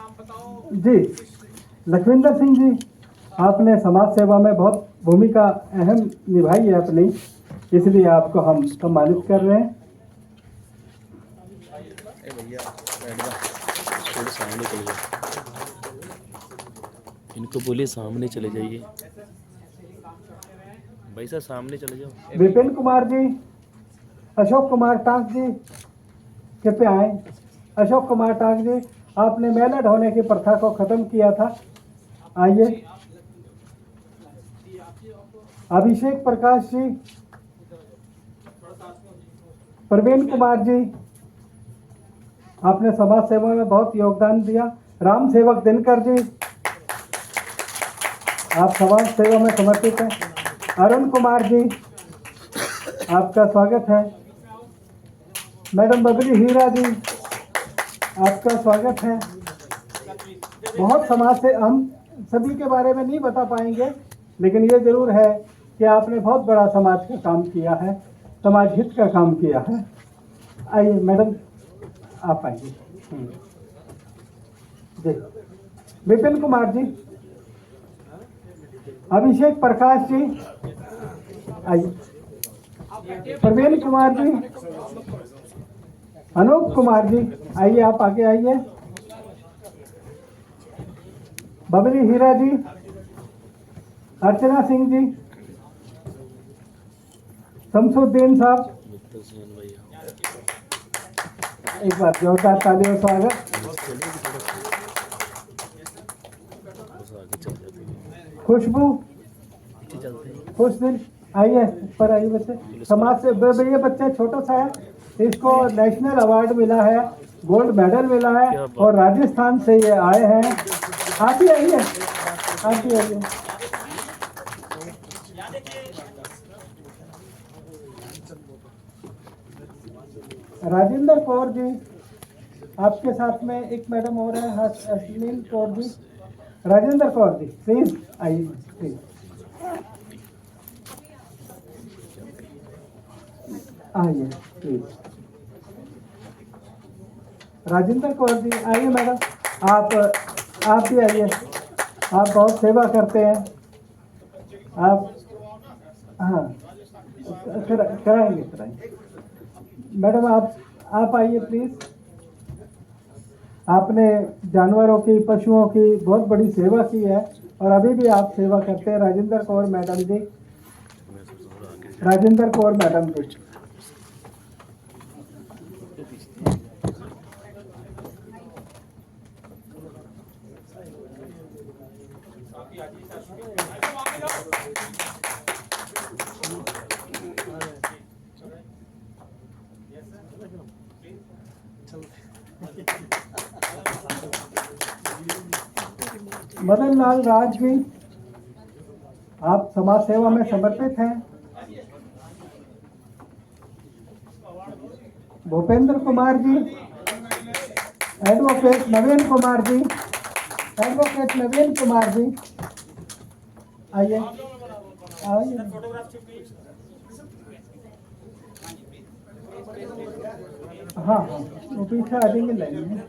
जी, लखविंदर सिंह जी, आपने समाज सेवा में बहुत भूमिका अहम निभाई है अपनी, इसलिए आपको हम सम्मानित कर रहे हैं। थोड़ा सामने चले जाओ, इनको बोलिए सामने चले जाइए भाई साहब, सामने चले जाओ। विपिन कुमार जी, अशोक कुमार टाक जी कृपया आए। अशोक कुमार टाक जी, आपने मेला ढोने की प्रथा को खत्म किया था, आइए। अभिषेक प्रकाश जी, प्रवीण कुमार जी, आपने समाज सेवा में बहुत योगदान दिया। राम सेवक दिनकर जी, आप समाज सेवा में समर्पित हैं। अरुण कुमार जी, आपका स्वागत है। मैडम बबली हीरा जी, आपका स्वागत है। बहुत समाज से हम सभी के बारे में नहीं बता पाएंगे, लेकिन ये जरूर है कि आपने बहुत बड़ा समाज का काम किया है, समाज हित का काम किया है। आइए मैडम, आप आइए जी। विपिन कुमार जी, अभिषेक प्रकाश जी, आइए। प्रवीण कुमार जी, अनूप कुमार जी, आइए, आप आगे आइए। बबली हीरा जी, अर्चना सिंह जी, शमसुद्दीन साहब, एक बार जोरदार तालियों से स्वागत। खुशबू, खुश दिन, आइए पर आइए बच्चे। समाज से ये बच्चे छोटा सा है, इसको नेशनल अवार्ड मिला है, गोल्ड मेडल मिला है और राजस्थान से ये आए हैं। आप ही आइए, आप ही आइए। राजेंद्र कौर जी, आपके साथ में एक मैडम और है, अश्विन कौर जी। राजेंद्र कौर जी प्लीज आइए, प्लीज आइए प्लीज। राजेंद्र कौर जी आइए मैडम, आप भी आइए, आप बहुत सेवा करते हैं आप। हाँ, कराएंगे। मैडम आप आइए प्लीज। आपने जानवरों की, पशुओं की बहुत बड़ी सेवा की है और अभी भी आप सेवा करते हैं। राजेंद्र कौर मैडम जी, राजेंद्र कौर मैडम जी। मदन लाल राज जी, आप समाज सेवा में समर्पित हैं। भूपेंद्र कुमार जी, एडवोकेट नवीन कुमार जी, एडवोकेट नवीन कुमार जी, आइए आइए। हाँ हाँ, वो पीछे आ जाएंगे लाइन में।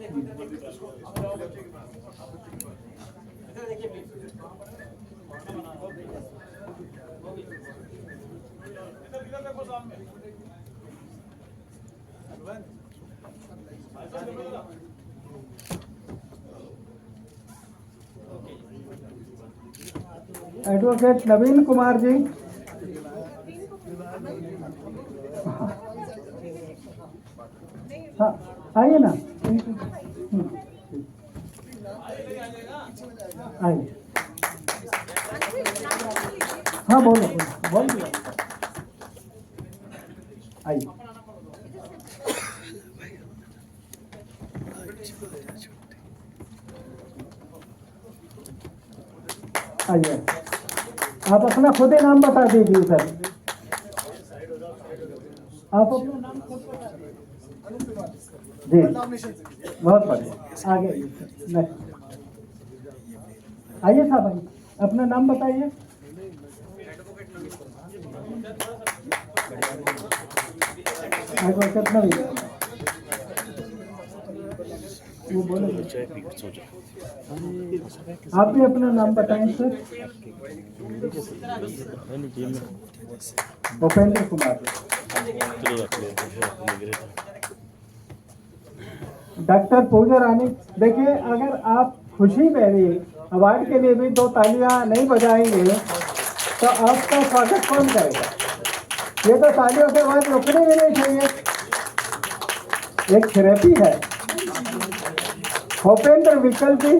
एडवोकेट नवीन कुमार जी, हाँ आइए ना, आइए। हाँ बोलो बोलो, आइए। आइए, आप अपना खुद ही नाम बता दीजिए सर। आप अपना नाम खुद बता जी, बहुत बढ़िया। आगे आइए साहब, आइए, अपना नाम बताइए। वो बोले चाय पी के सो जाओ। आप भी अपना नाम बताएं सर। है नहीं जेब में। भूपेंद्र कुमार। चलो रख ले डॉक्टर पूजा रानी, देखिए अगर आप खुशी मेरी अवार्ड के लिए भी 2 तालियां नहीं बजाएंगे तो आपका स्वागत कौन करेगा? ये तो तालियों के बाद रुकने भी नहीं चाहिए, एक थेरेपी है। भूपेंद्र विकल जी,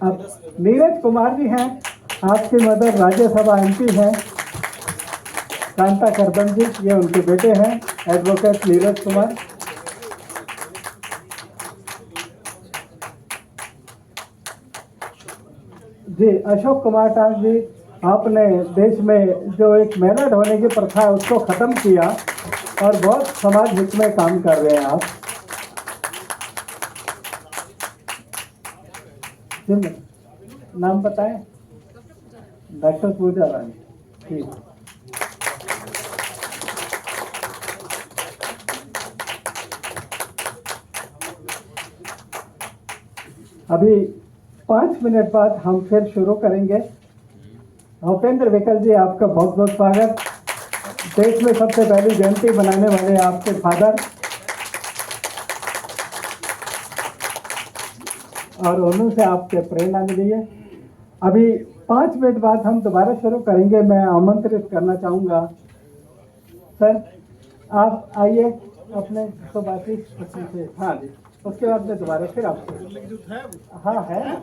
अब नीरज कुमार जी हैं, आपकी मदर राज्यसभा MP हैं। कांता करदम जी, ये उनके बेटे हैं, एडवोकेट नीरज कुमार। जी अशोक कुमार टाक जी, आपने देश में जो एक महिला ढोने की प्रथा है उसको खत्म किया और बहुत समाज हित में काम कर रहे हैं आप। नाम बताएं। डॉक्टर पूजा रानी, ठीक। अभी 5 मिनट बाद हम फिर शुरू करेंगे। भूपेंद्र विकल जी, आपका बहुत बहुत स्वागत। देश में सबसे पहली जयंती बनाने वाले आपके फादर, और उन्होंने से आपके प्रेरणा मिली है। अभी 5 मिनट बाद हम दोबारा शुरू करेंगे। मैं आमंत्रित करना चाहूँगा सर, आप आइए अपने तो बाकी से। हाँ जी, उसके बाद में दोबारा फिर आपको। हाँ है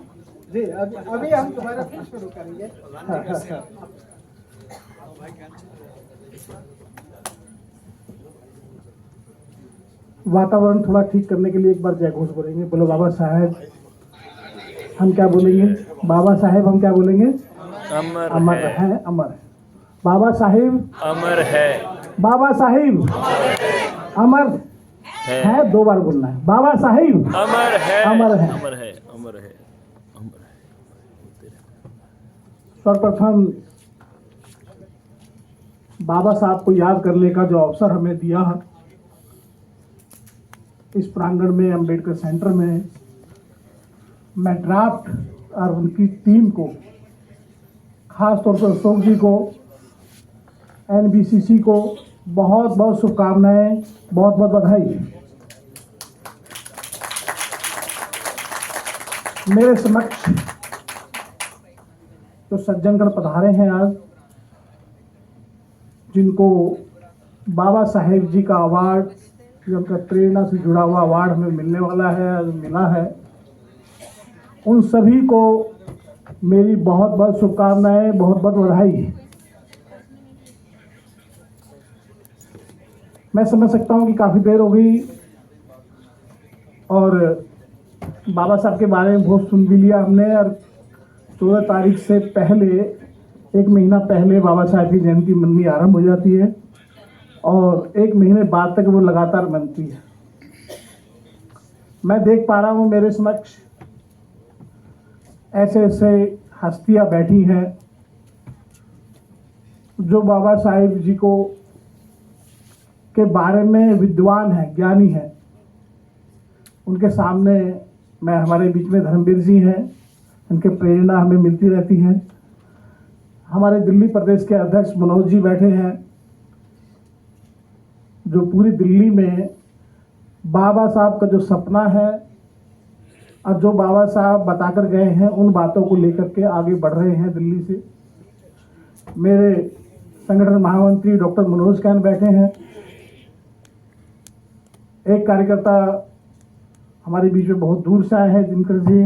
जी, अभी हम दोबारा फिर शुरू करेंगे। हाँ। वातावरण थोड़ा ठीक करने के लिए एक बार जय घोष बोलेंगे। बोलो बाबा साहेब। हम क्या बोलेंगे? बाबा साहेब हम क्या बोलेंगे? अमर है, अमर है। बाबा साहेब अमर है। बाबा साहेब अमर है, 2 बार बोलना है। बाबा साहेब अमर है, अमर है, अमर है, अमर है, अमर है। सर्वप्रथम बाबा साहब को याद करने का जो अवसर हमें दिया है इस प्रांगण में, अंबेडकर सेंटर में, मैं ड्राफ्ट और उनकी टीम को, खास तौर पर अशोक जी को, NBCC को बहुत बहुत शुभकामनाएं, बहुत बहुत बधाई। मेरे समक्ष जो सज्जनगण पधारे हैं आज, जिनको बाबा साहेब जी का अवार्ड, जो उनका प्रेरणा से जुड़ा हुआ अवार्ड हमें मिलने वाला है, मिला है, उन सभी को मेरी बहुत बहुत शुभकामनाएं, बहुत बहुत बधाई। मैं समझ सकता हूं कि काफ़ी देर हो गई और बाबा साहब के बारे में बहुत सुन भी लिया हमने, और 14 तारीख से पहले, 1 महीना पहले बाबा साहब की जयंती मननी आरंभ हो जाती है और 1 महीने बाद तक वो लगातार बनती है। मैं देख पा रहा हूँ मेरे समक्ष ऐसे ऐसे हस्तियाँ बैठी हैं जो बाबा साहेब जी को के बारे में विद्वान हैं, ज्ञानी हैं। उनके सामने मैं, हमारे बीच में धर्मवीर जी हैं, उनके प्रेरणा हमें मिलती रहती है। हमारे दिल्ली प्रदेश के अध्यक्ष मनोज जी बैठे हैं, जो पूरी दिल्ली में बाबा साहब का जो सपना है और जो बाबा साहब बताकर गए हैं उन बातों को लेकर के आगे बढ़ रहे हैं दिल्ली से। मेरे संगठन महामंत्री डॉक्टर मनोज कैन बैठे हैं। एक कार्यकर्ता हमारे बीच में बहुत दूर से आए हैं, दिनकर जी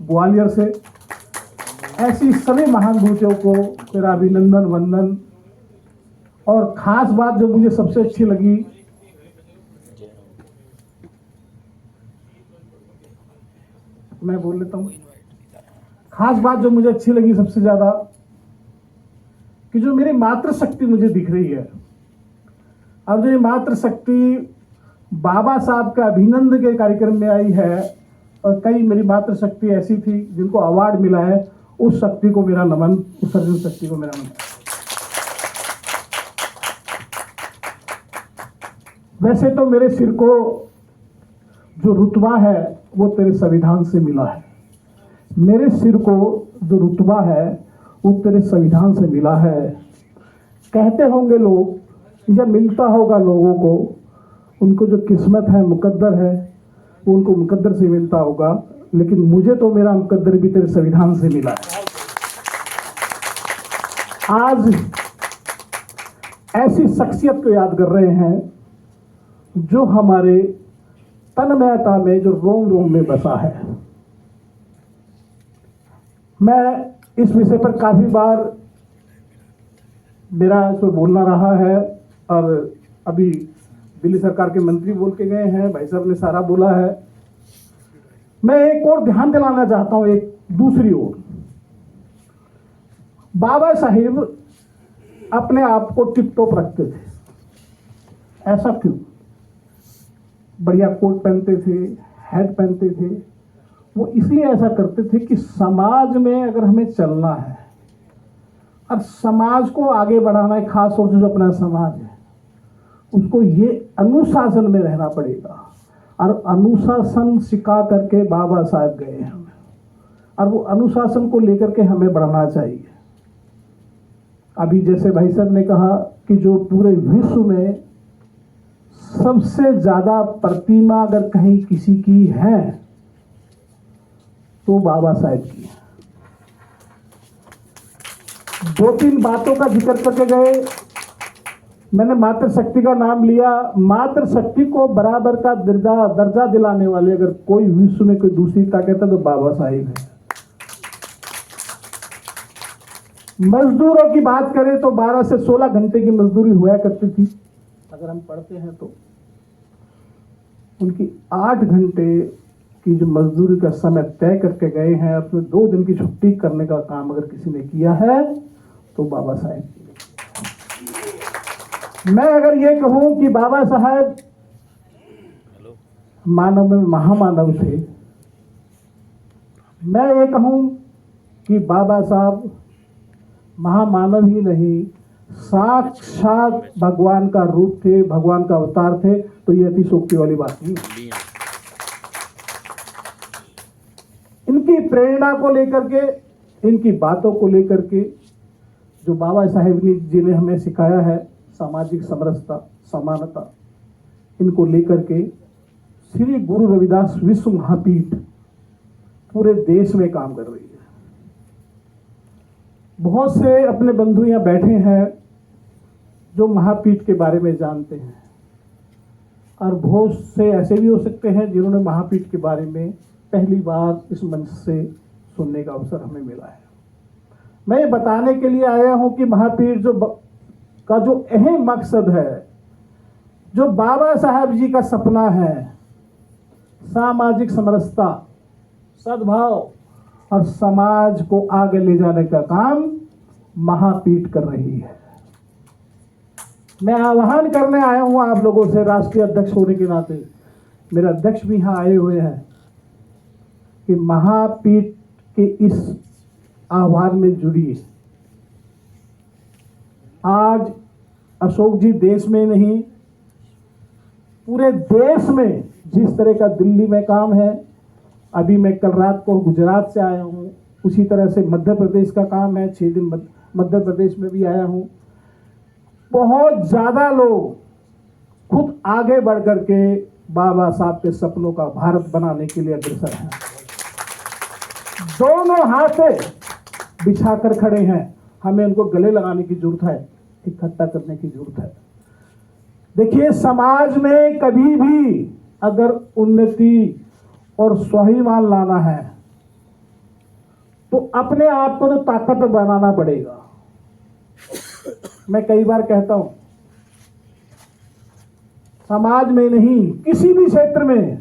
ग्वालियर से। ऐसी सभी महानुभूतियों को मेरा अभिनंदन, वंदन। और खास बात जो मुझे सबसे अच्छी लगी, मैं बोल लेता हूँ, खास बात जो मुझे अच्छी लगी सबसे ज्यादा, कि जो मेरी मातृशक्ति मुझे दिख रही है, अब जो ये मातृशक्ति बाबा साहब का अभिनंदन के कार्यक्रम में आई है, और कई मेरी मातृशक्ति ऐसी थी जिनको अवार्ड मिला है, उस शक्ति को मेरा नमन, उस सर्जन शक्ति को मेरा नमन। वैसे तो मेरे सिर को जो रुतबा है वो तेरे संविधान से मिला है। मेरे सिर को जो रुतबा है वो तेरे संविधान से मिला है। कहते होंगे लोग, जब मिलता होगा लोगों को, उनको जो किस्मत है, मुकद्दर है, वो उनको मुकद्दर से मिलता होगा, लेकिन मुझे तो मेरा मुकद्दर भी तेरे संविधान से मिला है। आज ऐसी शख्सियत को याद कर रहे हैं जो हमारे तन्मयता में, जो रोम रोम में बसा है। मैं इस विषय पर काफी बार मेरा इस पर बोलना रहा है, और अभी दिल्ली सरकार के मंत्री बोल के गए हैं, भाई साहब ने सारा बोला है। मैं एक और ध्यान दिलाना चाहता हूं, एक दूसरी ओर। बाबा साहिब अपने आप को टिप टॉप रखते थे। ऐसा क्यों? बढ़िया कोट पहनते थे, हैट पहनते थे। वो इसलिए ऐसा करते थे कि समाज में अगर हमें चलना है और समाज को आगे बढ़ाना है, खास तौर से जो अपना समाज है, उसको ये अनुशासन में रहना पड़ेगा। और अनुशासन सिखा करके बाबा साहब गए हैं, और वो अनुशासन को लेकर के हमें बढ़ना चाहिए। अभी जैसे भाई साहब ने कहा कि जो पूरे विश्व में सबसे ज्यादा प्रतिमा अगर कहीं किसी की है तो बाबा साहब की है। दो तीन बातों का जिक्र करके गए। मैंने मातृशक्ति का नाम लिया। मातृशक्ति को बराबर का दर्जा दिलाने वाले अगर कोई विश्व में कोई दूसरी ताकत है तो बाबा साहिब है। मजदूरों की बात करें तो 12 से 16 घंटे की मजदूरी हुआ करती थी। अगर हम पढ़ते हैं तो उनकी 8 घंटे की जो मजदूरी का समय तय करके गए हैं, और फिर 2 दिन की छुट्टी करने का काम अगर किसी ने किया है तो बाबा साहब। मैं अगर ये कहूं कि बाबा साहब मानव में महामानव थे, मैं ये कहूं कि बाबा साहब महामानव ही नहीं, साक्षात भगवान का रूप थे, भगवान का अवतार थे, तो ये अतिशोक्ति वाली बात नहीं। इनकी प्रेरणा को लेकर के, इनकी बातों को लेकर के जो बाबा साहेब जी ने हमें सिखाया है, सामाजिक समरसता, समानता, इनको लेकर के श्री गुरु रविदास विश्व महापीठ पूरे देश में काम कर रही है। बहुत से अपने बंधु यहाँ बैठे हैं जो महापीठ के बारे में जानते हैं, और बहुत से ऐसे भी हो सकते हैं जिन्होंने महापीठ के बारे में पहली बार इस मंच से सुनने का अवसर हमें मिला है। मैं ये बताने के लिए आया हूं कि महापीठ का जो अहम मकसद है, जो बाबा साहब जी का सपना है, सामाजिक समरसता, सद्भाव और समाज को आगे ले जाने का काम महापीठ कर रही है। मैं आह्वान करने आया हूं आप लोगों से, राष्ट्रीय अध्यक्ष होने के नाते, मेरे अध्यक्ष भी यहां आए हुए हैं, कि महापीठ के इस आह्वान में जुड़िए। आज अशोक जी देश में नहीं, पूरे देश में जिस तरह का दिल्ली में काम है, अभी मैं कल रात को गुजरात से आया हूं, उसी तरह से मध्य प्रदेश का काम है, 6 दिन मध्य प्रदेश में भी आया हूं। बहुत ज्यादा लोग खुद आगे बढ़ करके बाबा साहब के सपनों का भारत बनाने के लिए अग्रसर हैं। दोनों हाथे बिछाकर खड़े हैं। हमें उनको गले लगाने की जरूरत है, इकट्ठा करने की जरूरत है। देखिए, समाज में कभी भी अगर उन्नति और स्वाभिमान लाना है तो अपने आप को तो ताकतवर बनाना पड़ेगा। मैं कई बार कहता हूं, समाज में नहीं, किसी भी क्षेत्र में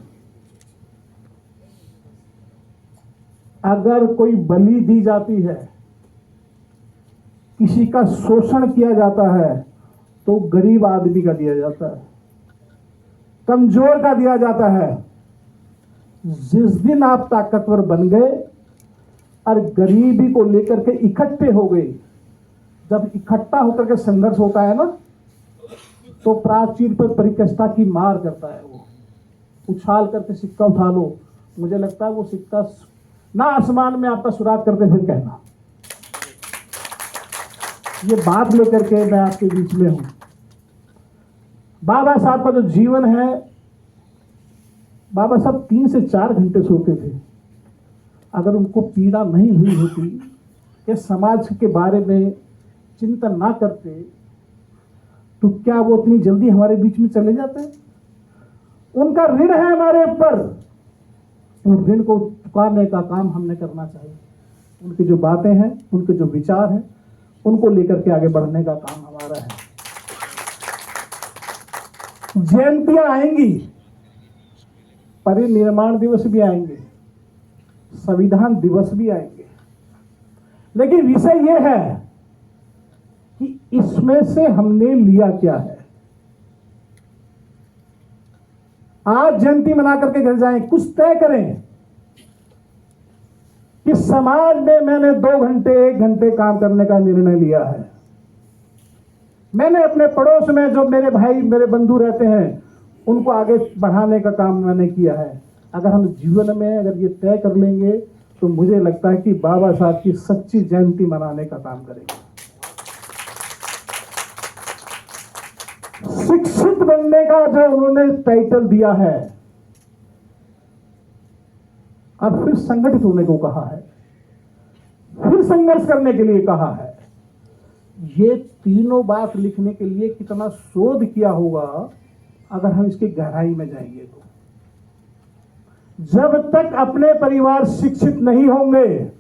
अगर कोई बलि दी जाती है, किसी का शोषण किया जाता है, तो गरीब आदमी का दिया जाता है, कमजोर का दिया जाता है। जिस दिन आप ताकतवर बन गए और गरीबी को लेकर के इकट्ठे हो गए, जब इकट्ठा होकर के संघर्ष होता है ना, तो प्राचीर पर परिकष्टा की मार करता है। वो उछाल करके सिक्का उठा लो, मुझे लगता है वो सिक्का ना आसमान में आपका सुराग करके फिर कहना। ये बात लेकर के मैं आपके बीच में हूं। बाबा साहब का जो जीवन है, बाबा साहब 3 से 4 घंटे सोते थे। अगर उनको पीड़ा नहीं हुई होती या समाज के बारे में चिंतन ना करते तो क्या वो इतनी जल्दी हमारे बीच में चले जाते? उनका ऋण है हमारे ऊपर, उन ऋण को चुकाने का काम हमने करना चाहिए। उनकी जो बातें हैं, उनके जो विचार हैं, उनको लेकर के आगे बढ़ने का काम हमारा है। जयंतियां आएंगी, परिनिर्माण दिवस भी आएंगे, संविधान दिवस भी आएंगे, लेकिन विषय यह है कि इसमें से हमने लिया क्या है। आज जयंती मना करके घर जाएं, कुछ तय करें कि समाज में मैंने 2 घंटे 1 घंटे काम करने का निर्णय लिया है। मैंने अपने पड़ोस में जो मेरे भाई मेरे बंधु रहते हैं उनको आगे बढ़ाने का काम मैंने किया है। अगर हम जीवन में अगर ये तय कर लेंगे तो मुझे लगता है कि बाबा साहब की सच्ची जयंती मनाने का काम करेंगे। शिक्षित बनने का जो उन्होंने टाइटल दिया है और फिर संगठित होने को कहा है, फिर संघर्ष करने के लिए कहा है। ये तीनों बात लिखने के लिए कितना शोध किया होगा अगर हम इसकी गहराई में जाएंगे तो। जब तक अपने परिवार शिक्षित नहीं होंगे,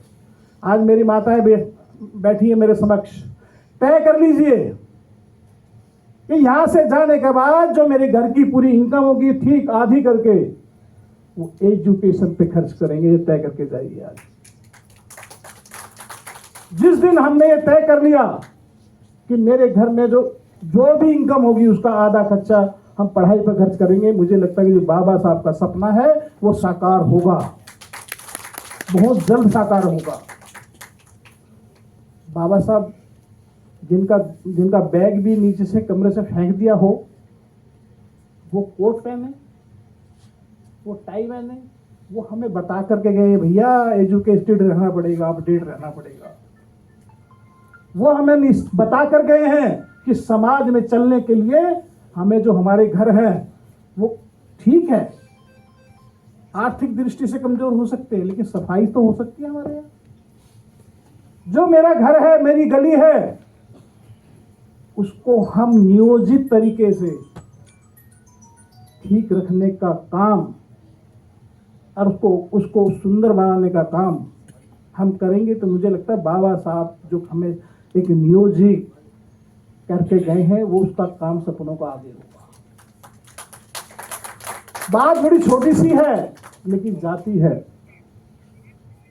आज मेरी माताएं बैठी है मेरे समक्ष, तय कर लीजिए कि यहां से जाने के बाद जो मेरे घर की पूरी इनकम होगी ठीक आधी करके वो एजुकेशन पे खर्च करेंगे। ये तय करके जाइए। आज जिस दिन हमने ये तय कर लिया कि मेरे घर में जो भी इनकम होगी उसका आधा खर्चा हम पढ़ाई पर खर्च करेंगे, मुझे लगता है कि जो बाबा साहब का सपना है वो साकार होगा, बहुत जल्द साकार होगा। बाबा साहब जिनका बैग भी नीचे से कमरे से फेंक दिया हो, वो कोट पहने, वो टाई पहने, वो हमें बता करके गए भैया एजुकेटेड रहना पड़ेगा, अपडेट रहना पड़ेगा। वो हमें बता कर गए हैं कि समाज में चलने के लिए हमें जो हमारे घर हैं वो ठीक है, आर्थिक दृष्टि से कमजोर हो सकते हैं लेकिन सफाई तो हो सकती है हमारे यहाँ। जो मेरा घर है, मेरी गली है, उसको हम नियोजित तरीके से ठीक रखने का काम और उसको सुंदर बनाने का काम हम करेंगे तो मुझे लगता है बाबा साहब जो हमें एक नियोजित करके गए हैं वो उसका काम सपनों का आगे होगा। बात बड़ी छोटी सी है लेकिन जाती है।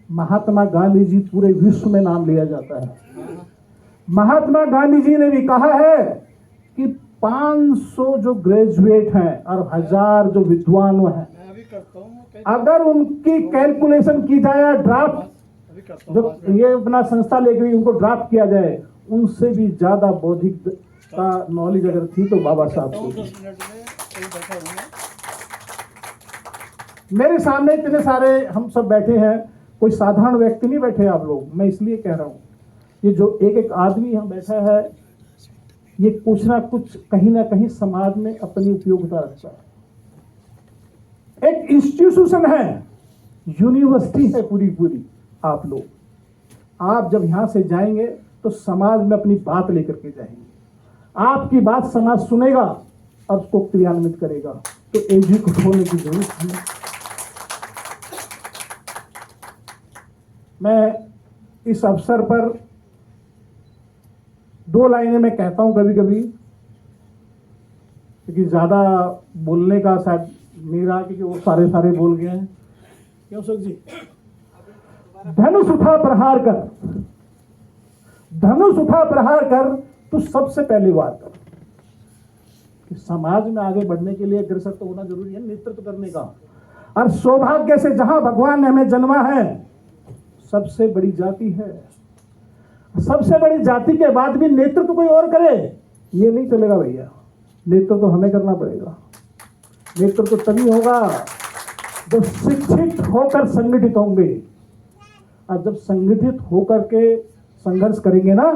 महात्मा गांधी जी पूरे विश्व में नाम लिया जाता है। महात्मा गांधी जी ने भी कहा है कि 500 जो ग्रेजुएट हैं और 1000 जो विद्वान हैं, अगर उनकी कैलकुलेशन की जाए, ड्राफ्ट जो ये अपना संस्था लेकर उनको ड्राफ्ट किया जाए, उनसे भी ज्यादा बौद्धिक का नॉलेज अगर थी तो बाबा साहब को। मेरे सामने इतने सारे हम सब बैठे हैं, कोई साधारण व्यक्ति नहीं बैठे आप लोग। मैं इसलिए कह रहा हूं, ये जो एक एक आदमी यहाँ बैठा है ये कुछ ना कुछ कहीं ना कहीं समाज में अपनी उपयोगिता रखता है। एक इंस्टीट्यूशन है, यूनिवर्सिटी है पूरी। आप लोग आप जब यहां से जाएंगे तो समाज में अपनी बात लेकर के जाएंगे। आपकी बात समाज सुनेगा और उसको क्रियान्वित करेगा। तो एजुकेट होने की जरूरत है। मैं इस अवसर पर 2 लाइनें मैं कहता हूं कभी कभी, क्योंकि ज्यादा बोलने का शायद मेरा, क्योंकि वो सारे बोल गए हैं। क्यों सर जी? धनुष उठा प्रहार कर तो सबसे पहले वार कर। कि समाज में आगे बढ़ने के लिए अग्रसर तो होना जरूरी है, नेतृत्व करने का। और सौभाग्य से जहां भगवान ने हमें जन्मा है, सबसे बड़ी जाति है। सबसे बड़ी जाति के बाद भी नेतृत्व कोई और करे, ये नहीं चलेगा भैया। नेतृत्व तो हमें करना पड़ेगा। नेतृत्व तो तभी होगा जब शिक्षित होकर संगठित होंगे, और जब संगठित होकर के संघर्ष करेंगे ना,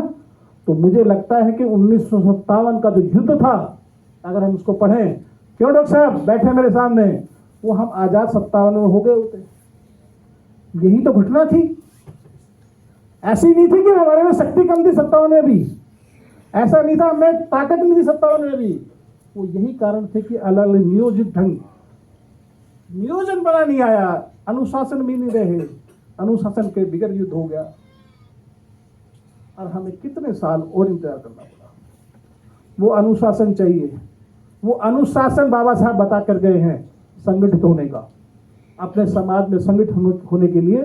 तो मुझे लगता है कि 1957 का जो युद्ध था, अगर हम उसको पढ़ें, क्यों डॉक्टर साहब बैठे मेरे सामने, वो हम आजाद 57 में हो गए होते। यही तो घटना थी। ऐसी नहीं थी कि हमारे में शक्ति कम थी 57 में भी, ऐसा नहीं था हमें ताकत नहीं थी 57 में भी। वो यही कारण थे कि अलग अलग नियोजित ढंग, नियोजन बना नहीं आया, अनुशासन भी नहीं रहे, अनुशासन के बिगड़ युद्ध हो गया, और हमें कितने साल और इंतजार करना पड़ा। वो अनुशासन चाहिए, वो अनुशासन बाबा साहब बता कर गए हैं संगठित होने का। अपने समाज में संगठित होने के लिए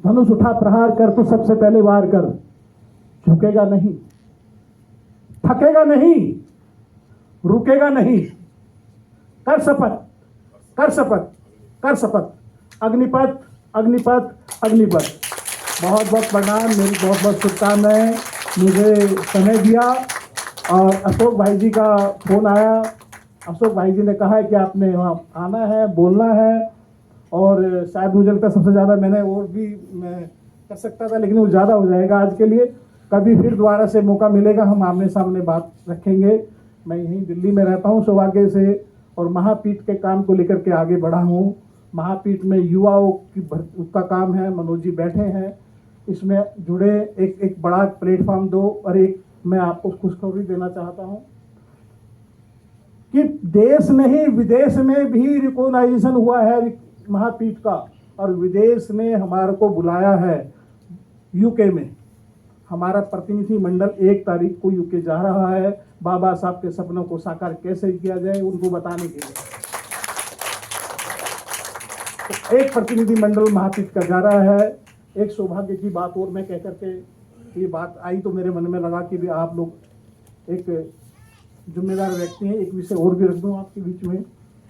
धनुष उठा, प्रहार कर, तो सबसे पहले वार कर, झुकेगा नहीं, थकेगा नहीं, रुकेगा नहीं, कर शपथ, कर शपथ, कर शपथ, अग्निपथ, अग्निपथ, अग्निपथ। बहुत बहुत प्रणाम, मेरी बहुत बहुत शुभकामनाएं। मुझे समय दिया, और अशोक भाई जी का फोन आया। अशोक भाई जी ने कहा है कि आपने वहाँ आना है, बोलना है, और शायद मुझे लगता है सबसे ज़्यादा मैंने और भी मैं कर सकता था, लेकिन वो ज़्यादा हो जाएगा आज के लिए। कभी फिर दोबारा से मौका मिलेगा, हम आमने सामने बात रखेंगे। मैं यहीं दिल्ली में रहता हूँ सौभाग्य से, और महापीठ के काम को लेकर के आगे बढ़ा हूँ। महापीठ में युवाओं की उसका काम है, मनोज जी बैठे हैं, इसमें जुड़े, एक बड़ा प्लेटफॉर्म दो। और एक मैं आपको खुशखबरी देना चाहता हूँ कि देश नहीं विदेश में भी रिकॉग्नाइजेशन हुआ है महापीठ का, और विदेश ने हमारे को बुलाया है। यूके में हमारा प्रतिनिधि मंडल 1 तारीख को यूके जा रहा है, बाबा साहब के सपनों को साकार कैसे किया जाए उनको बताने के लिए। तो एक प्रतिनिधि मंडल महापीठ का जा रहा है। एक सौभाग्य की बात और मैं कह करके, ये बात आई तो मेरे मन में लगा कि भी आप लोग एक जिम्मेदार व्यक्ति हैं, एक विषय और भी रख दूं आपके बीच में।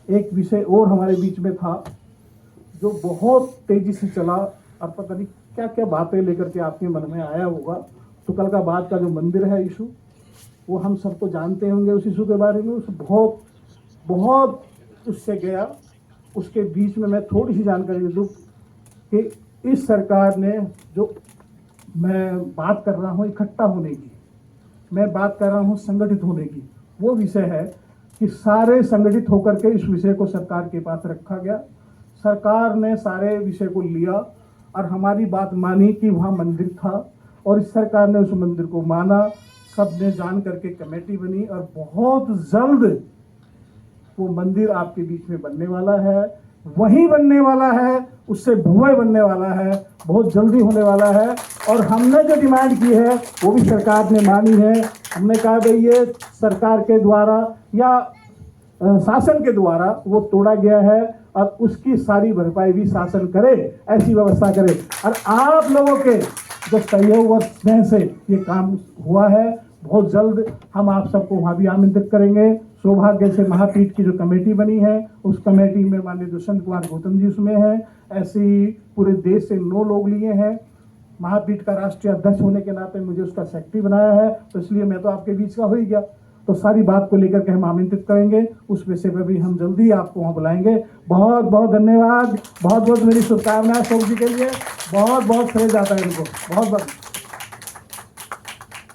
एक विषय और हमारे बीच में था जो बहुत तेजी से चला, और पता नहीं क्या क्या बातें लेकर के आपके मन में आया होगा। तुगलकाबाद का जो मंदिर है इशू, वो हम सबको जानते होंगे उस इशू के बारे में। उस बहुत उससे गया, उसके बीच में मैं थोड़ी सी जानकारी दे दूँ कि इस सरकार ने, जो मैं बात कर रहा हूँ इकट्ठा होने की, मैं बात कर रहा हूँ संगठित होने की, वो विषय है कि सारे संगठित होकर के इस विषय को सरकार के पास रखा गया। सरकार ने सारे विषय को लिया और हमारी बात मानी कि वहाँ मंदिर था, और इस सरकार ने उस मंदिर को माना। सब ने जान करके कमेटी बनी, और बहुत जल्द वो मंदिर आपके बीच में बनने वाला है, वहीं बनने वाला है, उससे भव्य बनने वाला है, बहुत जल्दी होने वाला है। और हमने जो डिमांड की है वो भी सरकार ने मानी है। हमने कहा भाई ये सरकार के द्वारा या शासन के द्वारा वो तोड़ा गया है, और उसकी सारी भरपाई भी शासन करे, ऐसी व्यवस्था करे। और आप लोगों के जो सहयोग और स्नेह से ये काम हुआ है, बहुत जल्द हम आप सबको वहाँ भी आमंत्रित करेंगे। सौभाग्य से महापीठ की जो कमेटी बनी है, उस कमेटी में माननीय दुष्यंत कुमार गौतम जी उसमें हैं। ऐसे ही पूरे देश से 9 लोग लिए हैं। महापीठ का राष्ट्रीय अध्यक्ष होने के नाते मुझे उसका सेक्रेटरी बनाया है, तो इसलिए मैं तो आपके बीच का हो ही गया। तो सारी बात को लेकर के हम आमंत्रित करेंगे, उस विषय पर भी हम जल्दी आपको वहाँ बुलाएंगे। बहुत बहुत धन्यवाद, बहुत बहुत मेरी शुभकामनाएं अशोक जी के लिए, बहुत बहुत श्रेय जाता है इनको, बहुत बहुत।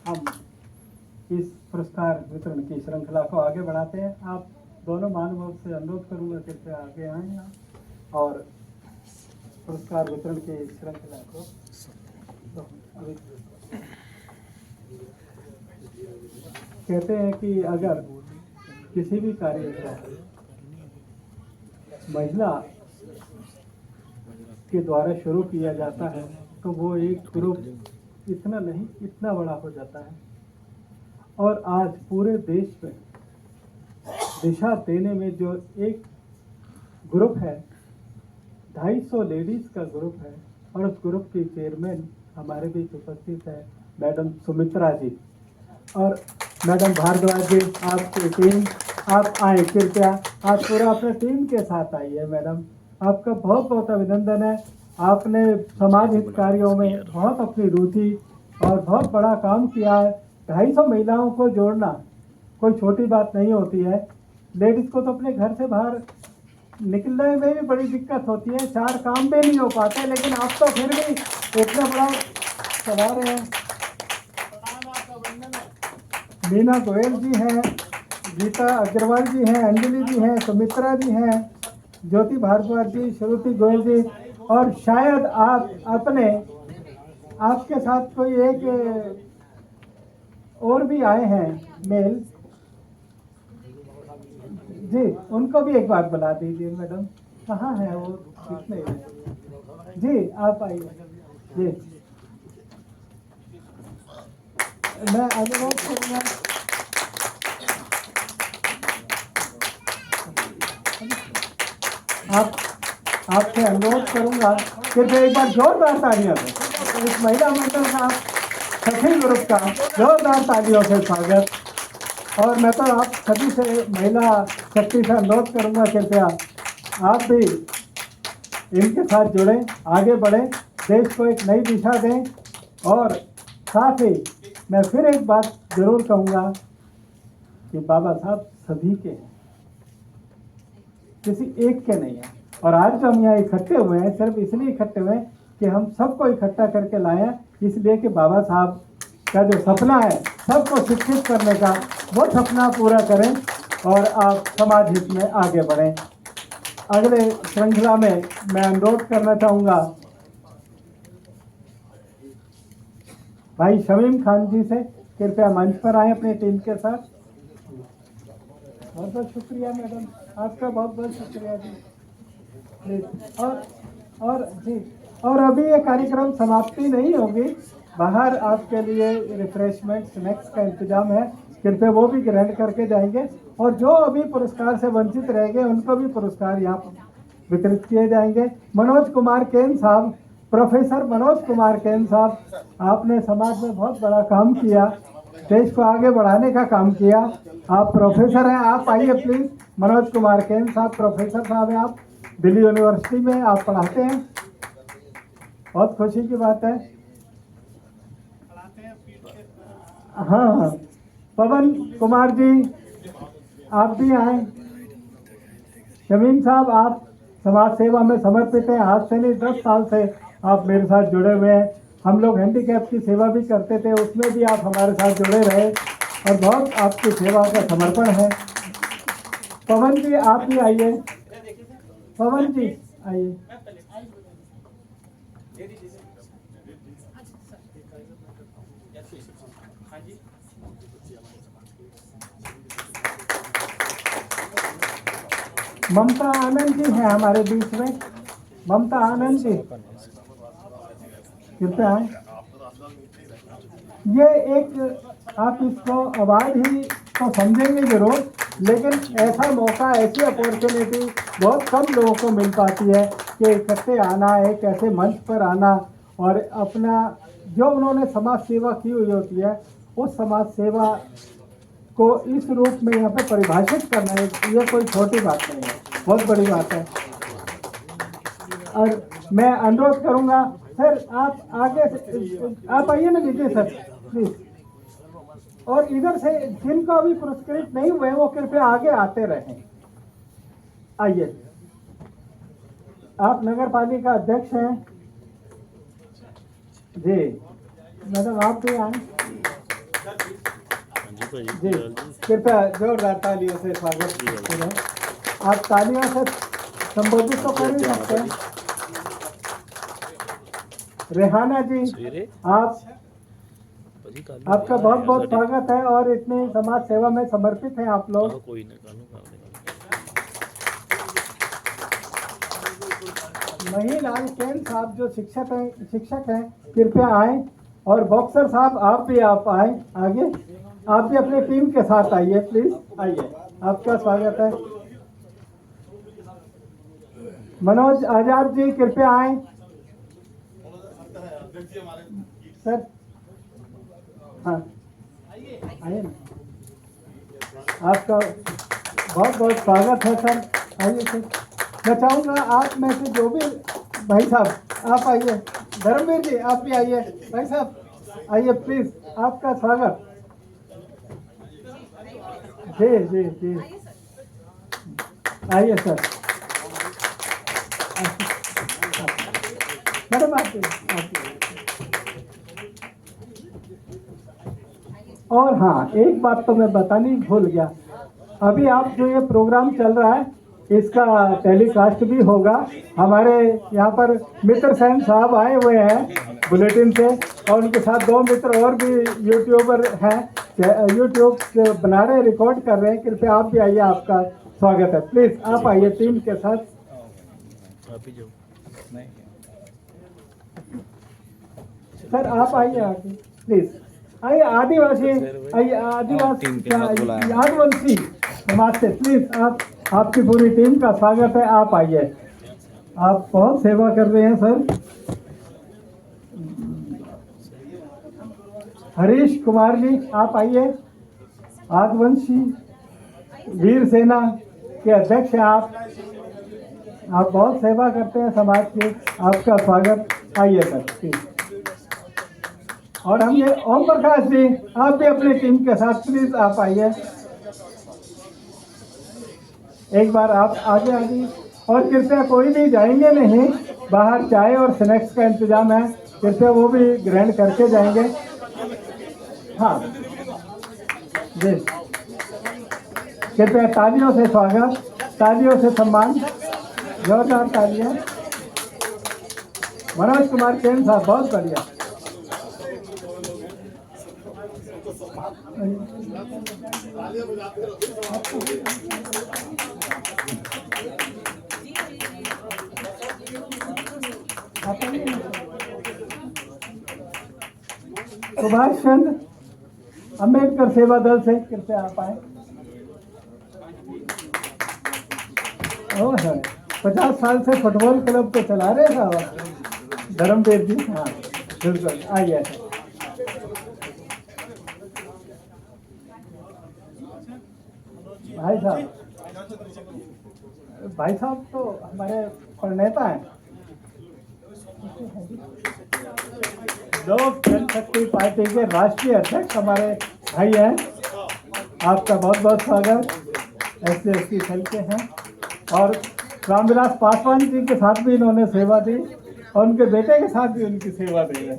हम इस पुरस्कार वितरण की श्रृंखला को आगे बढ़ाते हैं। आप दोनों महानुभाव से अनुरोध करूंगा कृपया आगे आएं आप, और पुरस्कार वितरण की श्रृंखला को कहते हैं कि अगर किसी भी कार्य को महिला के द्वारा शुरू किया जाता है तो वो एक ग्रुप इतना नहीं इतना बड़ा हो जाता है। और आज पूरे देश में दिशा देने में जो एक ग्रुप है, 250 लेडीज का ग्रुप है, और उस ग्रुप की चेयरमैन हमारे बीच उपस्थित है मैडम सुमित्रा जी, और मैडम भारद्वाज जी, आपकी टीम, आप आए कृपया, आप पूरा अपने टीम के साथ आइए। मैडम आपका बहुत बहुत अभिनंदन है, आपने समाज हित कार्यों में बहुत अपनी रुचि और बहुत बड़ा काम किया है। 250 महिलाओं को जोड़ना कोई छोटी बात नहीं होती है। लेडीज़ को तो अपने घर से बाहर निकलने में भी बड़ी दिक्कत होती है, 4 काम भी नहीं हो पाते, लेकिन आप तो फिर भी इतना बड़ा चला रहे हैं। मीना गोयल जी हैं, गीता अग्रवाल जी हैं, अंजलि जी हैं, सुमित्रा जी हैं, ज्योति भारद्वाज जी, श्रुति गोयल जी, और शायद आप अपने आपके साथ कोई एक और भी आए हैं मेल जी, उनको भी एक बार बुला दीजिए मैडम। कहाँ है वो? कितने जी, आप आइए जी। मैं अनुरोध करूँगा, आपसे अनुरोध करूँगा सिर्फ एक बार जोरदार तालियों से इस महिला मंडल का सचिव ग्रुप का जोरदार तालियों से स्वागत। और मैं तो आप सभी से महिला शक्ति से अनुरोध करूँगा, कृपया आप भी इनके साथ जुड़ें, आगे बढ़ें, देश को एक नई दिशा दें। और साथ ही मैं फिर एक बात जरूर कहूँगा कि बाबा साहब सभी के हैं, किसी एक के नहीं है। और आज जो हम यहाँ इकट्ठे हुए हैं सिर्फ इसलिए इकट्ठे हुए हैं कि हम सबको इकट्ठा करके लाए हैं, इसलिए कि बाबा साहब का जो सपना है सबको शिक्षित करने का, वो सपना पूरा करें और आप समाज हित में आगे बढ़ें। अगले श्रृंखला में मैं अनुरोध करना चाहूँगा भाई शमीम खान जी से, कृपया मंच पर आए अपनी टीम के साथ। बहुत बहुत शुक्रिया मैडम, आपका बहुत बहुत शुक्रिया जी। और जी, और अभी ये कार्यक्रम समाप्ति नहीं होगी, बाहर आपके लिए रिफ्रेशमेंट स्नैक्स का इंतजाम है, कृपया वो भी ग्रहण करके जाएंगे। और जो अभी पुरस्कार से वंचित रह गए उनको भी पुरस्कार यहाँ वितरित किए जाएंगे। मनोज कुमार केन साहब, प्रोफेसर मनोज कुमार केन साहब, आपने समाज में बहुत बड़ा काम किया, देश को आगे बढ़ाने का काम किया। आप प्रोफेसर हैं, आप आइए प्लीज। मनोज कुमार केन साहब प्रोफेसर साहब हैं, आप दिल्ली यूनिवर्सिटी में आप पढ़ाते हैं, बहुत खुशी की बात है। हाँ, पवन कुमार जी आप भी आए। शमीम साहब आप समाज सेवा में समर्पित हैं, आज से नहीं 10 साल से आप मेरे साथ जुड़े हुए हैं। हम लोग हैंडीकैप की सेवा भी करते थे, उसमें भी आप हमारे साथ जुड़े रहे और बहुत आपकी सेवा का समर्पण है। पवन जी आप भी आइए, पवन जी आइए। ममता आनंद जी हैं हमारे बीच में, ममता आनंद जी कृपया आए। ये एक आप इसको अवार्ड ही तो समझेंगे जरूर, लेकिन ऐसा मौका, ऐसी अपॉर्चुनिटी बहुत कम लोगों को मिल पाती है कि इकट्ठे आना, एक ऐसे मंच पर आना और अपना जो उन्होंने समाज सेवा की हुई होती है उस समाज सेवा को इस रूप में यहाँ पे परिभाषित करना है, ये कोई छोटी बात नहीं है, बहुत बड़ी बात है। और मैं अनुरोध करूँगा सर आप आगे से आप आइए ना विजय सर प्लीज। और इधर से जिनको अभी पुरस्कृत नहीं हुए वो कृपया आगे आते रहें। आइए, आप नगर पालिका अध्यक्ष हैं जी, मैडम आप भी आए जी, कृपया जोरदार तालियों से स्वागत करें। आप तालियों से संबोधित तो कर ही सकते हैं। रेहाना जी आपका बहुत बहुत स्वागत है और इतनी समाज सेवा में समर्पित हैं आप लोग। महीलाल केन साहब जो शिक्षक हैं कृपया आए। और बॉक्सर साहब आप भी आप आए आगे, आप भी अपनी टीम के साथ आइए प्लीज, आइए, आपका स्वागत है। मनोज आजाद जी कृपया आए सर। हाँ आइए ना, आपका बहुत बहुत स्वागत है सर, आइए सर। मैं चाहूँगा आप में से जो भी भाई साहब आप आइए, धर्मवीर जी आप भी आइए, भाई साहब आइए प्लीज, आपका स्वागत। जी जी जी, आइए सर। मैडम आते और हाँ, एक बात तो मैं बतानी भूल गया। अभी आप जो ये प्रोग्राम चल रहा है इसका टेलीकास्ट भी होगा। हमारे यहाँ पर मित्र सैन साहब आए हुए हैं बुलेटिन से, और उनके साथ 2 मित्र और भी यूट्यूबर हैं, यूट्यूब से बना रहे, रिकॉर्ड कर रहे हैं। कृपया आप भी आइए, आपका स्वागत है। प्लीज आप आइए टीम के साथ। आप ही जाओ। नहीं सर आप आइए आगे प्लीज, आइए आदिवासी, आइए आदिवासी समाज से प्लीज आप, आपकी पूरी टीम का स्वागत है। आप आइए, आप बहुत सेवा कर रहे हैं सर। हरीश कुमार जी आप आइए, आदिवासी वीर सेना के अध्यक्ष हैं आप बहुत सेवा करते हैं समाज की, आपका स्वागत। आइए सर प्लीज। और हम ये ओम प्रकाश जी, आप भी अपनी टीम के साथ प्लीज आप आइए। एक बार आप आगे आइए, और कृपया कोई भी जाएंगे नहीं, बाहर चाय और स्नैक्स का इंतजाम है, कृपया वो भी ग्रहण करके जाएंगे। हाँ जी, कृपया तालियों से स्वागत, तालियों से सम्मान, जोरदार तालियां। मनोज कुमार केन साहब बहुत बढ़िया। सुभाष चंद्र अम्बेडकर सेवा दल से कृपया आप आए। 50 साल से फुटबॉल क्लब को चला रहे साहब धर्मवीर जी। हाँ बिल्कुल, आइए। भाई साहब तो हमारे प्रणेता हैं, लोक जनशक्ति पार्टी के राष्ट्रीय अध्यक्ष हमारे भाई हैं। आपका बहुत बहुत स्वागत। SC सेल के हैं, और रामविलास पासवान जी के साथ भी इन्होंने सेवा दी, और उनके बेटे के साथ भी उनकी सेवा दे रहे हैं।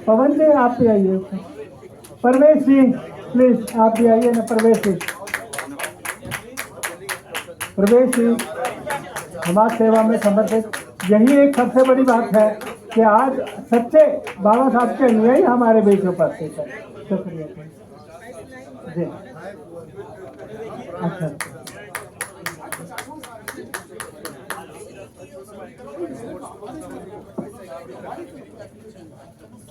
पवन जी आप भी आइए। परवेश जी प्लीज आप भी आइए ना। परवेश जी, प्रवेश जी समाज सेवा में समर्पित। यही एक सबसे बड़ी बात है कि आज सच्चे बाबा साहब के अनुयायी हमारे बीच उपस्थित है। शुक्रिया जी। अच्छा,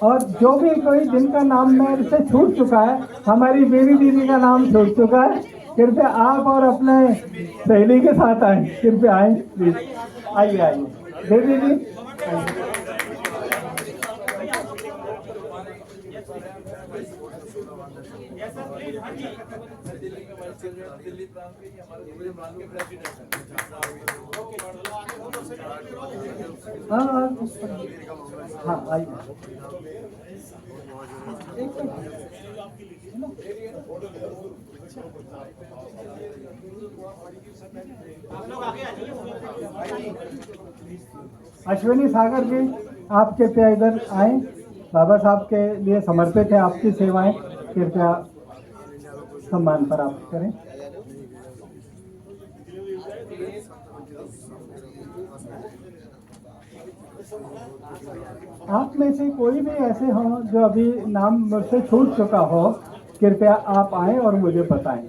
और जो भी कोई जिनका नाम मेरे से छूट चुका है, हमारी बेबी दीदी का नाम छूट चुका है, कृपया आप और अपने सहेली के साथ आए। कृपया आए प्लीज, आइए आइए बेबी जी। हाँ आइए। अश्विनी सागर जी आप कृपया इधर आए। बाबा साहब के लिए समर्पित है आपकी सेवाएं, कृपया सम्मान प्राप्त करें। आप में से कोई भी ऐसे हो जो अभी नाम मुझसे छूट चुका हो, कृपया आप आए और मुझे बताएं।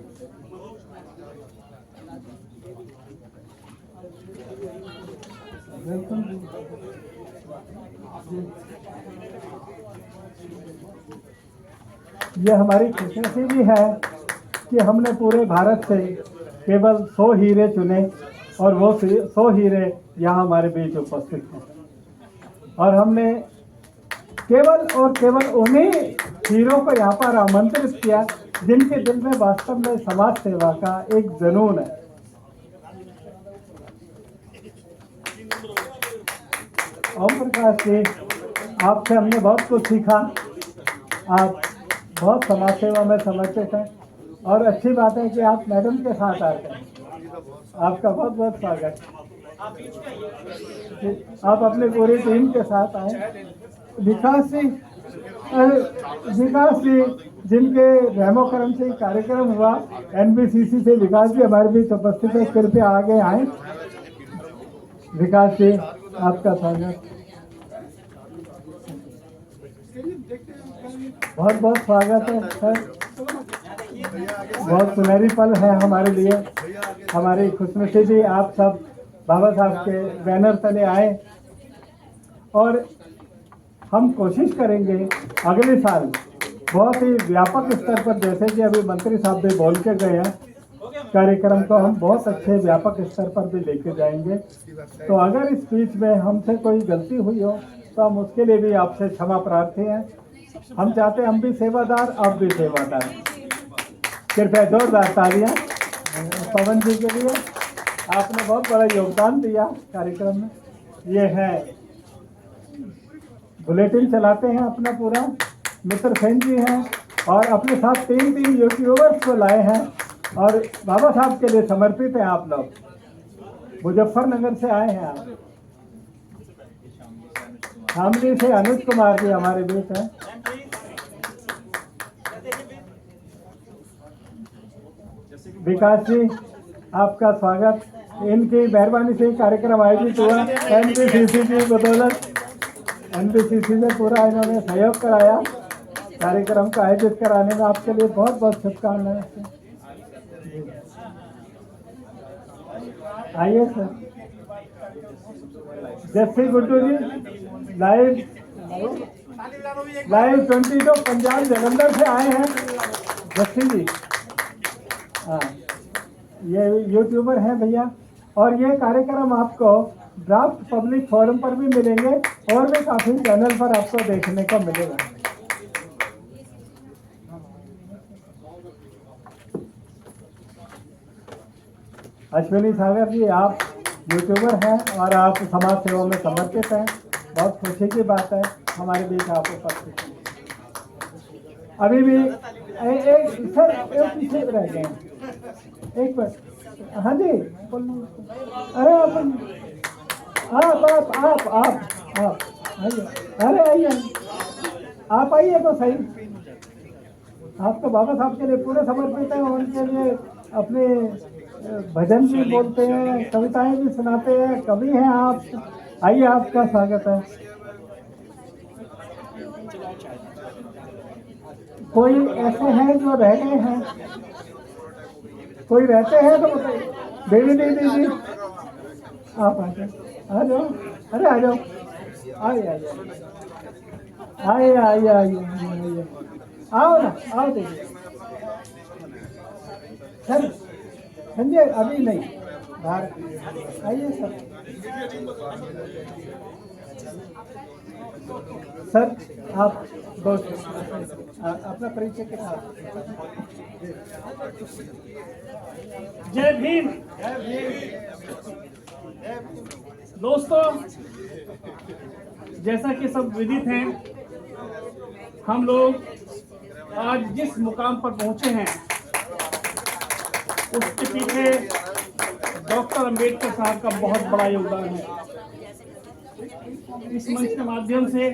ये हमारी खुशी भी है कि हमने पूरे भारत से केवल 100 हीरे चुने, और वो 100 हीरे यहाँ हमारे बीच उपस्थित हैं, और हमने केवल और केवल उन्हीं हीरों को यहाँ पर आमंत्रित किया जिनके दिल में वास्तव में समाज सेवा का एक जुनून है। ओम प्रकाश जी, आपसे हमने बहुत कुछ सीखा। आप बहुत समाज सेवा में समर्पित हैं और अच्छी बात है कि आप मैडम के साथ आते हैं। आपका बहुत बहुत स्वागत। आप अपने पूरी टीम के साथ आए। विकास जी जिनके रहमो करम से कार्यक्रम हुआ, एनबीसीसी से विकास जी हमारे बीच उपस्थित है, कृपया आगे आए। विकास जी, आपका स्वागत। बहुत बहुत स्वागत है सर। बहुत सुनहरी पल है हमारे लिए। हमारी खुशनसीबी आप सब बाबा साहब के बैनर तले आए और हम कोशिश करेंगे अगले साल बहुत ही व्यापक स्तर पर, जैसे कि अभी मंत्री साहब भी बोल के गए हैं, कार्यक्रम को हम बहुत अच्छे व्यापक स्तर पर भी लेके जाएंगे। तो अगर इस बीच में हमसे कोई गलती हुई हो तो हम उसके लिए भी आपसे क्षमा प्रार्थी हैं। हम चाहते हैं हम भी सेवादार, आप भी सेवादार। कृपया जोरदार तालियां पवन जी के लिए। आपने बहुत बड़ा योगदान दिया कार्यक्रम में। ये है बुलेटिन चलाते हैं अपना पूरा, मित्र सेन जी हैं और अपने साथ तीन यूट्यूबर्स को लाए हैं और बाबा साहब के लिए समर्पित हैं। आप लोग मुजफ्फरनगर से आए हैं। आप शामली से अनुज कुमार जी हमारे बीच हैं। विकास जी, आपका स्वागत। इनकी मेहरबानी से कार्यक्रम आयोजित हुआ। एनबीसीसी की बदौलत, एनबीसीसी ने पूरा इन्होंने सहयोग कराया कार्यक्रम को आयोजित कराने में। आपके लिए बहुत बहुत शुभकामनाएं। आइए सर। जैसे गुड्डू जी लाइव 22 पंजाब जलंधर से आए हैं। जस्सी जी, हाँ, ये यूट्यूबर हैं भैया। और ये कार्यक्रम आपको ड्राफ्ट पब्लिक फोरम पर भी मिलेंगे और भी काफ़ी चैनल पर आपको देखने को मिलेगा। अश्विनी सागर जी, आप यूट्यूबर हैं और आप समाज सेवा में समर्पित हैं। बहुत खुशी की बात है हमारे बीच आप उपस्थित हैं। अभी भी सर एक पीछे रह गए हैं, एक बार। हाँ जी, अरे आप आइए। अरे आइए, आप आइए तो सही। आप तो बाबा साहब के लिए पूरे समर्पित हैं। उनके लिए अपने भजन भी बोलते हैं, कविताएं भी सुनाते हैं, कवि हैं आप। आइए, आपका स्वागत है। कोई ऐसे हैं जो रह गए हैं, कोई रहते हैं तो बताइए। देवी देवी जी, आप आ जाओ। अरे आ जाओ, आइए। आओ ना, आओ देखिए सर। संजय अभी नहीं, बाहर आइए सर। सर आप दोस्त अपना परिचय के साथ। जय भीम। दोस्तों, जैसा कि सब विदित हैं, हम लोग आज जिस मुकाम पर पहुंचे हैं उसके पीछे डॉक्टर अंबेडकर साहब का बहुत बड़ा योगदान है। इस मंच के माध्यम से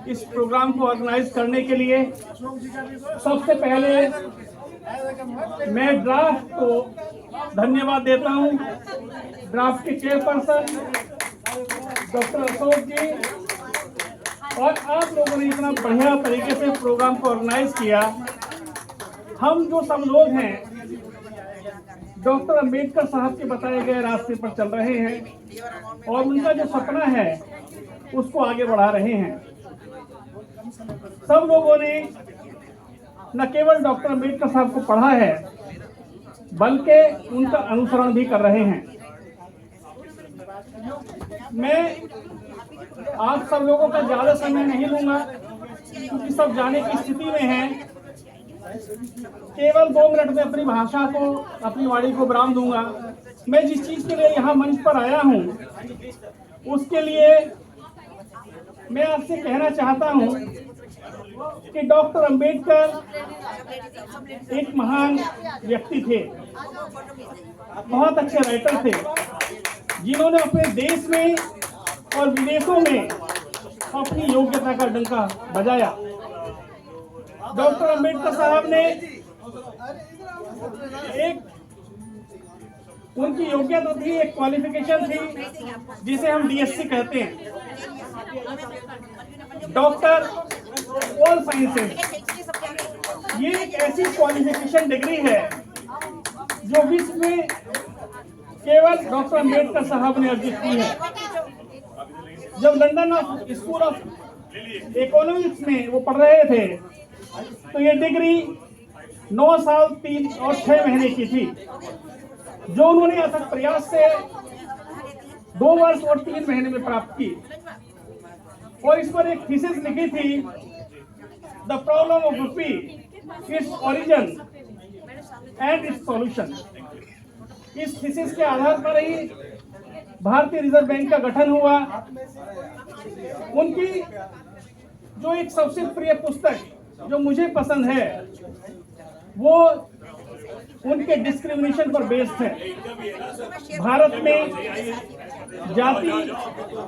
इस प्रोग्राम को ऑर्गेनाइज करने के लिए सबसे पहले मैं ड्राफ्ट को धन्यवाद देता हूं। ड्राफ्ट के चेयरपर्सन डॉक्टर अशोक जी और आप लोगों ने इतना बढ़िया तरीके से प्रोग्राम को ऑर्गेनाइज किया। हम जो सब लोग हैं डॉक्टर अंबेडकर साहब के बताए गए रास्ते पर चल रहे हैं और उनका जो सपना है उसको आगे बढ़ा रहे हैं। सब लोगों ने न केवल डॉक्टर अंबेडकर साहब को पढ़ा है बल्कि उनका अनुसरण भी कर रहे हैं। मैं आप सब लोगों का ज्यादा समय नहीं लूंगा क्योंकि सब जाने की स्थिति में हैं। केवल 2 मिनट में अपनी भाषा को, अपनी वाणी को विराम दूंगा। मैं जिस चीज के लिए यहाँ मंच पर आया हूँ उसके लिए मैं आपसे कहना चाहता हूं कि डॉक्टर अंबेडकर एक महान व्यक्ति थे, बहुत अच्छे राइटर थे, जिन्होंने अपने देश में और विदेशों में अपनी योग्यता का डंका बजाया। डॉक्टर अंबेडकर साहब ने उनकी योग्यता थी, एक क्वालिफिकेशन थी जिसे हम डीएससी कहते हैं, डॉक्टर ऑल साइंसेज। ये एक ऐसी क्वालिफिकेशन डिग्री है जो विश्व में केवल डॉक्टर अंबेडकर साहब ने अर्जित की है। जब लंदन स्कूल ऑफ इकोनॉमिक्स में वो पढ़ रहे थे तो ये डिग्री 9 साल 3 और 6 महीने की थी, जो उन्होंने अथक प्रयास से 2 वर्ष और 3 महीने में प्राप्त की। और इस पर एक थीसिस लिखी थी, द प्रॉब्लम ऑफ रूपी, its origin and it's solution. इस थीसिस के आधार पर ही भारतीय रिजर्व बैंक का गठन हुआ। उनकी जो एक सबसे प्रिय पुस्तक जो मुझे पसंद है वो उनके डिस्क्रिमिनेशन पर बेस्ड है। भारत में जाति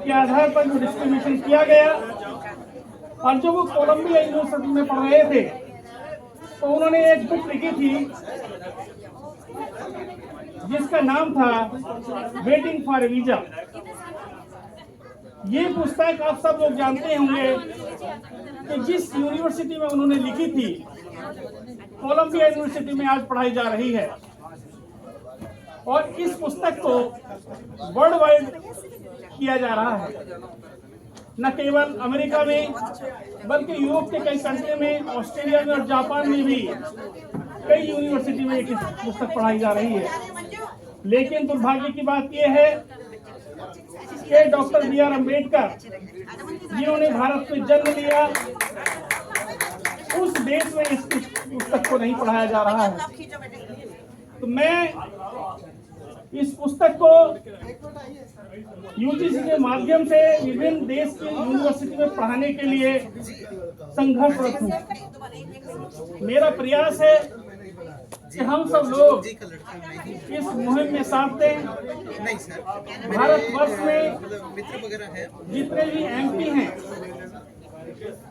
के आधार पर जो डिस्क्रिमिनेशन किया गया, और जब वो कोलंबिया यूनिवर्सिटी में पढ़ रहे थे तो उन्होंने एक बुक लिखी थी जिसका नाम था वेटिंग फॉर ए वीजा। ये पुस्तक आप सब लोग जानते होंगे कि जिस यूनिवर्सिटी में उन्होंने लिखी थी, कोलंबिया यूनिवर्सिटी में आज पढ़ाई जा रही है। और इस पुस्तक को वर्ल्ड वाइड किया जा रहा है, न केवल अमेरिका में बल्कि यूरोप के कई कंट्री में, ऑस्ट्रेलिया में और जापान में भी कई यूनिवर्सिटी में एक पुस्तक पढ़ाई जा रही है। लेकिन दुर्भाग्य की बात यह है कि डॉक्टर B.R. अम्बेडकर, जिन्होंने भारत में जन्म लिया, उस देश में इस पुस्तक को नहीं पढ़ाया जा रहा है। तो मैं इस पुस्तक को यूजीसी के माध्यम से विभिन्न देश की यूनिवर्सिटी में पढ़ाने के लिए संघर्षरत हूँ। मेरा प्रयास है कि हम सब लोग इस मुहिम में साथ दें। भारतवर्ष में जितने भी MP हैं,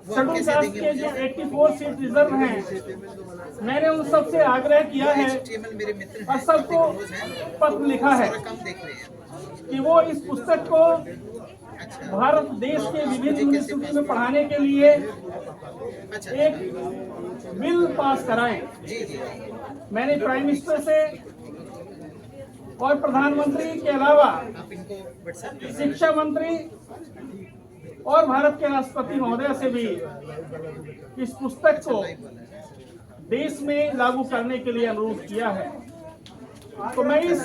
शेड्यूल कास्ट के जो 84 सीट रिजर्व हैं, मैंने उन सबसे आग्रह किया है और सबको पत्र लिखा है कि वो इस पुस्तक को भारत देश के विभिन्न यूनिवर्सिटी में पढ़ाने के लिए एक बिल पास कराएं। मैंने प्राइम मिनिस्टर से और प्रधानमंत्री के अलावा शिक्षा मंत्री और भारत के राष्ट्रपति महोदय से भी इस पुस्तक को देश में लागू करने के लिए अनुरोध किया है। तो मैं इस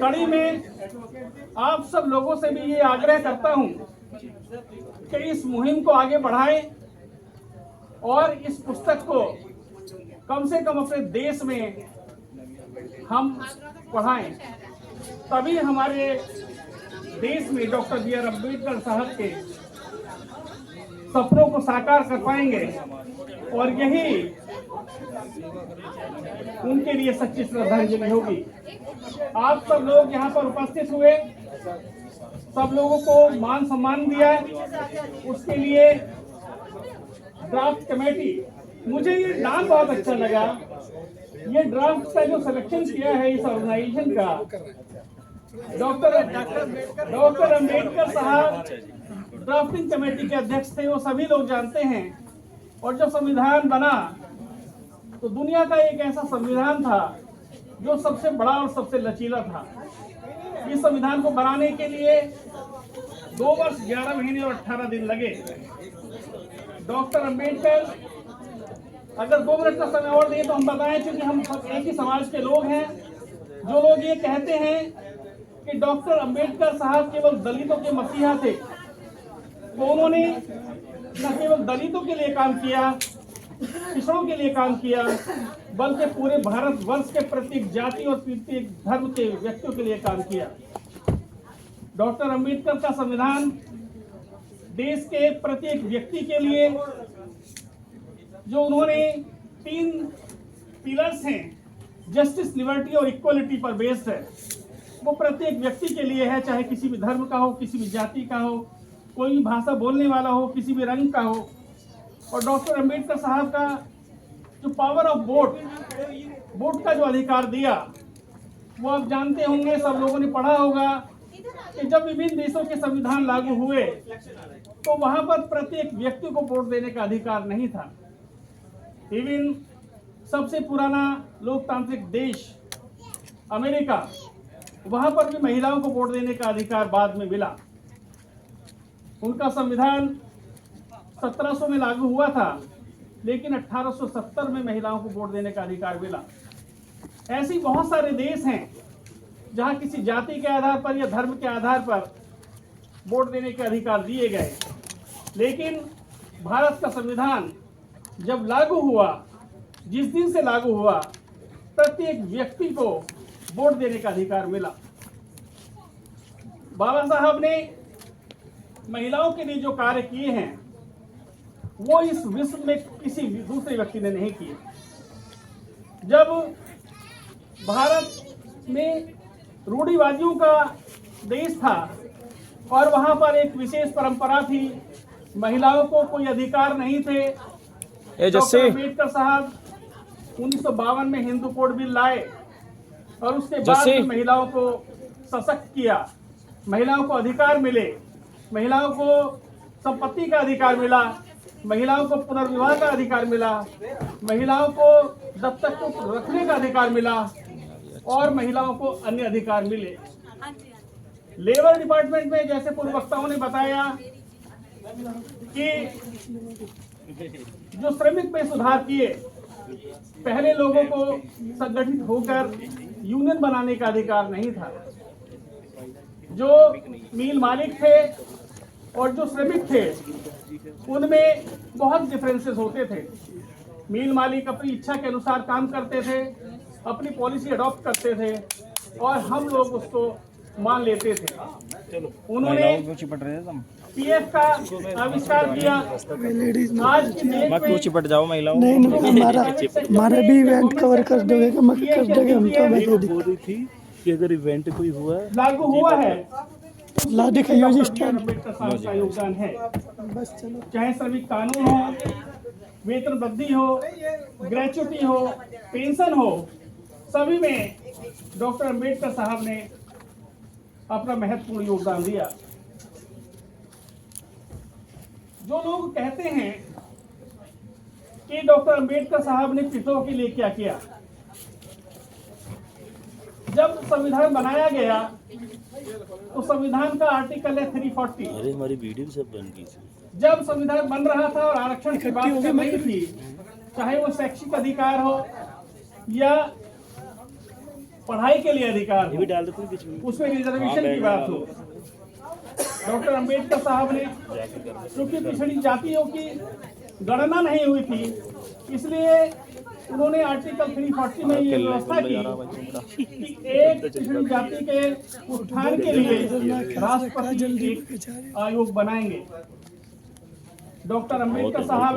कड़ी में आप सब लोगों से भी ये आग्रह करता हूं कि इस मुहिम को आगे बढ़ाएं और इस पुस्तक को कम से कम अपने देश में हम पढ़ाएं, तभी हमारे देश में डॉक्टर B.R. अम्बेडकर साहब के सपनों को साकार कर पाएंगे। और यही उनके लिए सच्ची श्रद्धांजलि होगी। आप सब लोग यहाँ पर उपस्थित हुए, सब लोगों को मान सम्मान दिया, उसके लिए ड्राफ्ट कमेटी, मुझे ये नाम बहुत अच्छा लगा। ये ड्राफ्ट का जो सिलेक्शन किया है इस ऑर्गेनाइजेशन का, डॉक्टर अम्बेडकर साहब ड्राफ्टिंग कमेटी के अध्यक्ष थे, वो सभी लोग जानते हैं। और जब संविधान बना तो दुनिया का एक ऐसा संविधान था जो सबसे बड़ा और सबसे लचीला था। इस संविधान को बनाने के लिए 2 वर्ष 11 महीने और 18 दिन लगे। डॉक्टर अम्बेडकर, अगर 2 मिनट का समय और दिए तो हम बताएं, क्योंकि हम सब एक ही समाज के लोग हैं। जो लोग ये कहते हैं कि डॉक्टर अम्बेडकर साहब केवल दलितों के मसीहा थे, तो उन्होंने न केवल दलितों के लिए काम किया, पिछड़ों के लिए काम किया, बल्कि पूरे भारतवर्ष के प्रत्येक जाति और प्रत्येक धर्म के व्यक्तियों के लिए काम किया। डॉक्टर अंबेडकर का संविधान देश के प्रत्येक व्यक्ति के लिए जो उन्होंने 3 पिलर्स हैं, जस्टिस, लिबर्टी और इक्वलिटी पर बेस्ड है, वो प्रत्येक व्यक्ति के लिए है, चाहे किसी भी धर्म का हो, किसी भी जाति का हो, कोई भी भाषा बोलने वाला हो, किसी भी रंग का हो। और डॉक्टर अंबेडकर साहब का जो पावर ऑफ वोट का जो अधिकार दिया, वो आप जानते होंगे, सब लोगों ने पढ़ा होगा कि जब विभिन्न देशों के संविधान लागू हुए तो वहां पर प्रत्येक व्यक्ति को वोट देने का अधिकार नहीं था। इवन सबसे पुराना लोकतांत्रिक देश अमेरिका, वहां पर भी महिलाओं को वोट देने का अधिकार बाद में मिला। उनका संविधान 1700 में लागू हुआ था, लेकिन 1870 में महिलाओं को वोट देने का अधिकार मिला। ऐसे बहुत सारे देश हैं जहां किसी जाति के आधार पर या धर्म के आधार पर वोट देने के अधिकार दिए गए, लेकिन भारत का संविधान जब लागू हुआ, जिस दिन से लागू हुआ, प्रत्येक व्यक्ति को वोट देने का अधिकार मिला। बाबा साहब ने महिलाओं के लिए जो कार्य किए हैं वो इस विश्व में किसी दूसरे व्यक्ति ने नहीं किए। जब भारत में रूढ़िवादियों का देश था और वहां पर एक विशेष परंपरा थी, महिलाओं को कोई अधिकार नहीं थे, डॉक्टर अंबेडकर साहब 1952 में हिंदू कोड बिल लाए और उसके बाद में महिलाओं को सशक्त किया, महिलाओं को अधिकार मिले, महिलाओं को संपत्ति का अधिकार मिला, महिलाओं को पुनर्विवाह का अधिकार मिला, महिलाओं को दत्तक को रखने का अधिकार मिला और महिलाओं को अन्य अधिकार मिले। लेबर डिपार्टमेंट में जैसे पूर्व वक्ताओं ने बताया कि जो श्रमिक में सुधार किए, पहले लोगों को संगठित होकर यूनियन बनाने का अधिकार नहीं था। जो मिल मालिक थे और जो श्रमिक थे उनमें बहुत डिफरेंसेस होते थे। मिल मालिक अपनी इच्छा के अनुसार काम करते थे, अपनी पॉलिसी अडॉप्ट करते थे और हम लोग उसको मान लेते थे। उन्होंने पीएफ का आविष्कार किया। आज की डेट में चिपट जाओ महिलाओं। नहीं हमारा भी इवेंट कवर कर दोगे कि मत कर दोगे, हम तो बता दी बोल रही थी कि अगर इवेंट कोई हुआ लागू हुआ है, ला दिखाइए जी स्टैंड। अम्बेडकर साहब का योगदान है। बस चलो, चाहे श्रमिक कानून हो, वेतन वृद्धि हो, ग्रेच्युटी हो, पेंशन हो, सभी में डॉक्टर अंबेडकर साहब ने अपना महत्वपूर्ण योगदान दिया। जो लोग कहते हैं कि डॉक्टर अंबेडकर साहब ने पितरों के लिए क्या किया, जब संविधान बनाया गया तो संविधान का आर्टिकल है 340। अरे हमारी वीडियो सब बन गई थी। जब संविधान बन रहा था और आरक्षण की बात चल रही थी, चाहे वो शैक्षिक अधिकार हो या पढ़ाई के लिए अधिकार ये हो, भी डाल देते हैं बीच में। उसमें रिजर्वेशन की बात हो, डॉक्टर अंबेडकर साहब ने, क्योंकि पिछड़ी जातियों की गणना नहीं हुई थी, इसलिए उन्होंने आर्टिकल 340 में ये व्यवस्था की कि एक पिछड़ी जाति के उत्थान के लिए राष्ट्रपति एक आयोग बनाएंगे। डॉक्टर अंबेडकर साहब